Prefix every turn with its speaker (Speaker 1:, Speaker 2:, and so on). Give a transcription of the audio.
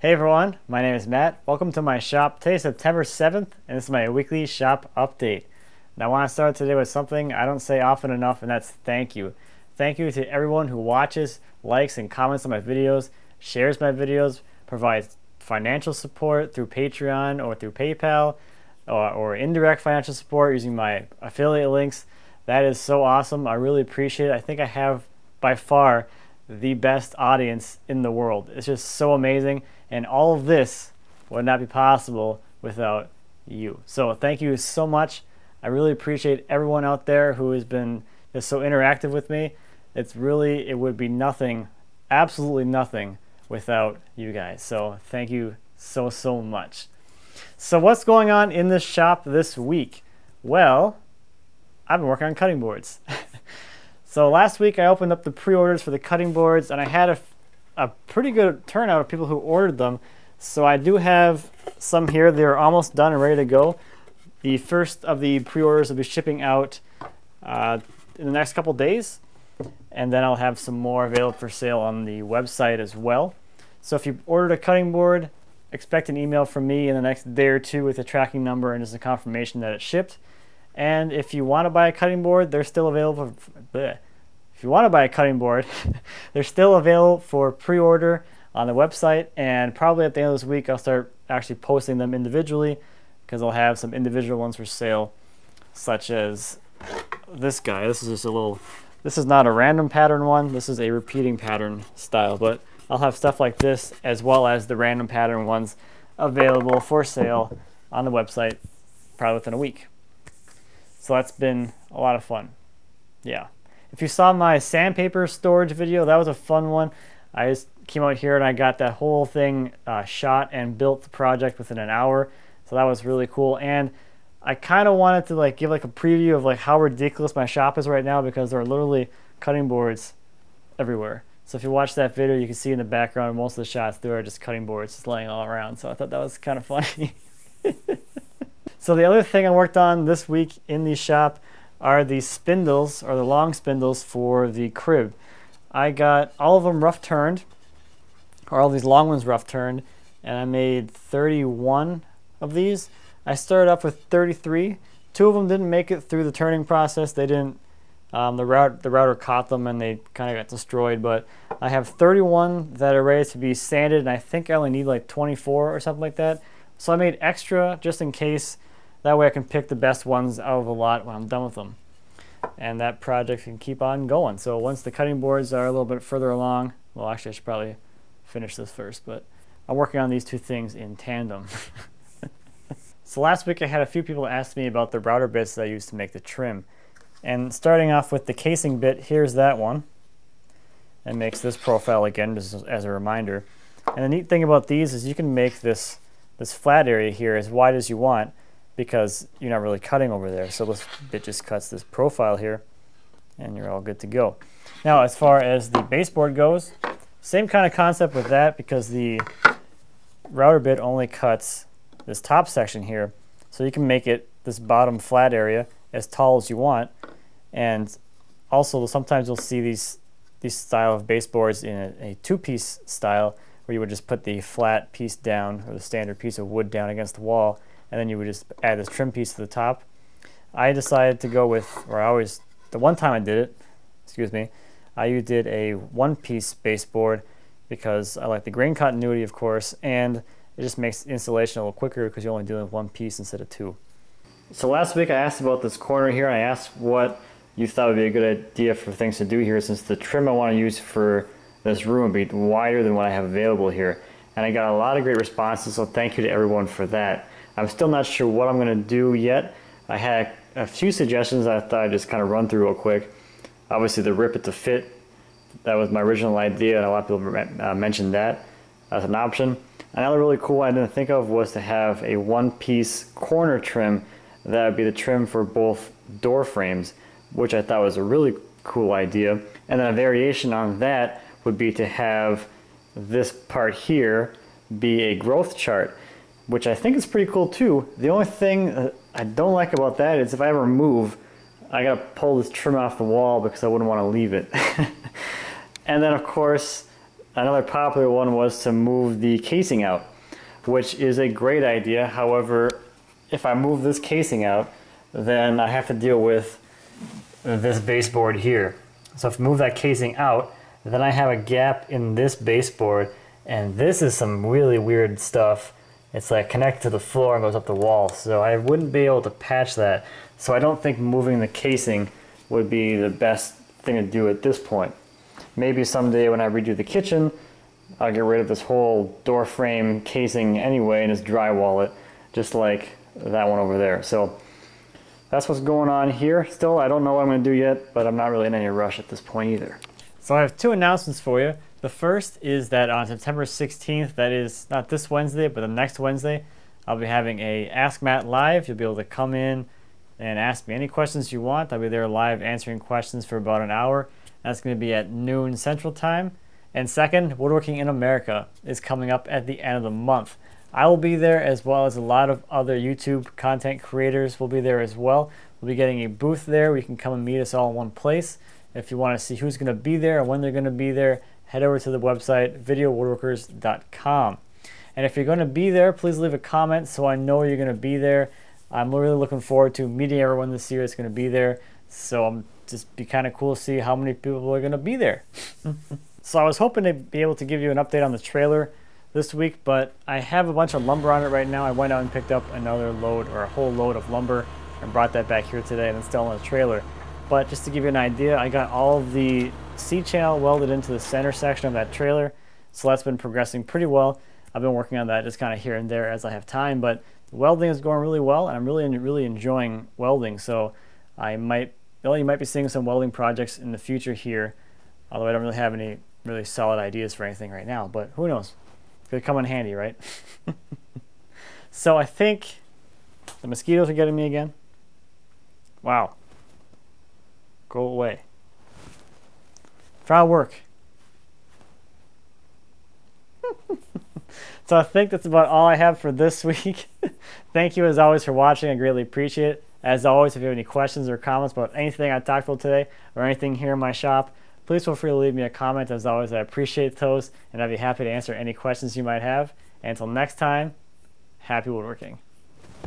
Speaker 1: Hey everyone, my name is Matt. Welcome to my shop. Today is September 7th, and this is my weekly shop update. And I want to start today with something I don't say often enough, and that's thank you. Thank you to everyone who watches, likes, and comments on my videos, shares my videos, provides financial support through Patreon or through PayPal, or indirect financial support using my affiliate links. That is so awesome. I really appreciate it. I think I have by far the best audience in the world. It's just so amazing, and all of this would not be possible without you. So thank you so much. I really appreciate everyone out there who has been just so interactive with me. It would be nothing, absolutely nothing, without you guys. So thank you so much. So what's going on in this shop this week? Well, I've been working on cutting boards. So last week I opened up the pre-orders for the cutting boards, and I had a pretty good turnout of people who ordered them. So I do have some here. They're almost done and ready to go. The first of the pre-orders will be shipping out in the next couple days, and then I'll have some more available for sale on the website as well. So if you ordered a cutting board, expect an email from me in the next day or two with a tracking number and just a confirmation that it shipped. And if you want to buy a cutting board, they're still available. If you want to buy a cutting board, they're still available for pre-order on the website. And probably at the end of this week, I'll start actually posting them individually, because I'll have some individual ones for sale, such as this guy. This is just a little. This is not a random pattern one. This is a repeating pattern style. But I'll have stuff like this as well as the random pattern ones available for sale on the website probably within a week. So that's been a lot of fun. Yeah. If you saw my sandpaper storage video, that was a fun one. I just came out here and I got that whole thing shot and built the project within an hour. So that was really cool. And I kind of wanted to give a preview of how ridiculous my shop is right now, because there are literally cutting boards everywhere. So if you watch that video, you can see in the background most of the shots there are just cutting boards just laying all around. So I thought that was kind of funny. So the other thing I worked on this week in the shop are the spindles, or the long spindles for the crib. I got all of them rough turned, or all these long ones rough turned, and I made 31 of these. I started off with 33. 2 of them didn't make it through the turning process. They didn't. The router caught them and they kind of got destroyed. But I have 31 that are ready to be sanded, and I think I only need 24 or something like that. So I made extra just in case. That way I can pick the best ones out of the lot when I'm done with them. And that project can keep on going. So once the cutting boards are a little bit further along, well, actually I should probably finish this first, but I'm working on these two things in tandem. So last week I had a few people ask me about the router bits that I used to make the trim. And starting off with the casing bit, here's that one. It makes this profile again, just as a reminder. And the neat thing about these is you can make this flat area here as wide as you want, because you're not really cutting over there. So this bit just cuts this profile here, and you're all good to go. Now, as far as the baseboard goes, same kind of concept with that, because the router bit only cuts this top section here. So you can make it, this bottom flat area, as tall as you want. And also, sometimes you'll see these style of baseboards in a two-piece style, where you would just put the flat piece down, or the standard piece of wood down against the wall, and then you would just add this trim piece to the top. I decided to go with, the one time I did it, I did a one-piece baseboard, because I like the grain continuity, of course, and it just makes installation a little quicker because you're only dealing with one piece instead of two. So last week I asked about this corner here. I asked what you thought would be a good idea for things to do here, since the trim I want to use for this room would be wider than what I have available here. And I got a lot of great responses, so thank you to everyone for that. I'm still not sure what I'm going to do yet. I had a few suggestions I thought I'd just kind of run through real quick. Obviously the rip it to fit, that was my original idea, and a lot of people mentioned that as an option. Another really cool one I didn't think of was to have a one-piece corner trim that would be the trim for both door frames, which I thought was a really cool idea. And then a variation on that would be to have this part here be a growth chart, which I think is pretty cool too. The only thing I don't like about that is if I ever move, I gotta pull this trim off the wall because I wouldn't want to leave it. And then of course, Another popular one was to move the casing out, which is a great idea. However, if I move this casing out, then I have to deal with this baseboard here. So if I move that casing out, then I have a gap in this baseboard, and this is some really weird stuff. It's like connected to the floor and goes up the wall, so I wouldn't be able to patch that. So I don't think moving the casing would be the best thing to do at this point. Maybe someday when I redo the kitchen, I'll get rid of this whole door frame casing anyway and just drywall it, just like that one over there. So that's what's going on here. Still, I don't know what I'm going to do yet, but I'm not really in any rush at this point either. So I have two announcements for you. The first is that on September 16th, that is not this Wednesday, but the next Wednesday, I'll be having a Ask Matt Live. You'll be able to come in and ask me any questions you want. I'll be there live answering questions for about an hour. That's going to be at noon Central Time. And second, Woodworking in America is coming up at the end of the month. I will be there, as well as a lot of other YouTube content creators will be there as well. We'll be getting a booth there where you can come and meet us all in one place. If you want to see who's going to be there and when they're going to be there, head over to the website videowoodworkers.com. And if you're going to be there, please leave a comment so I know you're going to be there. I'm really looking forward to meeting everyone this year that's going to be there. So I'm just be kind of cool to see how many people are going to be there. So I was hoping to be able to give you an update on the trailer this week, but I have a bunch of lumber on it right now. I went out and picked up another load, or a whole load of lumber, and brought that back here today and it's still on the trailer. But just to give you an idea, I got all of the C-channel welded into the center section of that trailer, so that's been progressing pretty well. I've been working on that just kind of here and there as I have time, but the welding is going really well, and I'm really enjoying welding. So you might be seeing some welding projects in the future here, although I don't really have any really solid ideas for anything right now, but who knows? Could come in handy, right? So I think the mosquitoes are getting me again. Wow. Go away. Try to work. So I think that's about all I have for this week. Thank you as always for watching. I greatly appreciate it. As always, if you have any questions or comments about anything I talked about today or anything here in my shop, please feel free to leave me a comment. As always, I appreciate those, and I'd be happy to answer any questions you might have. And until next time, happy woodworking.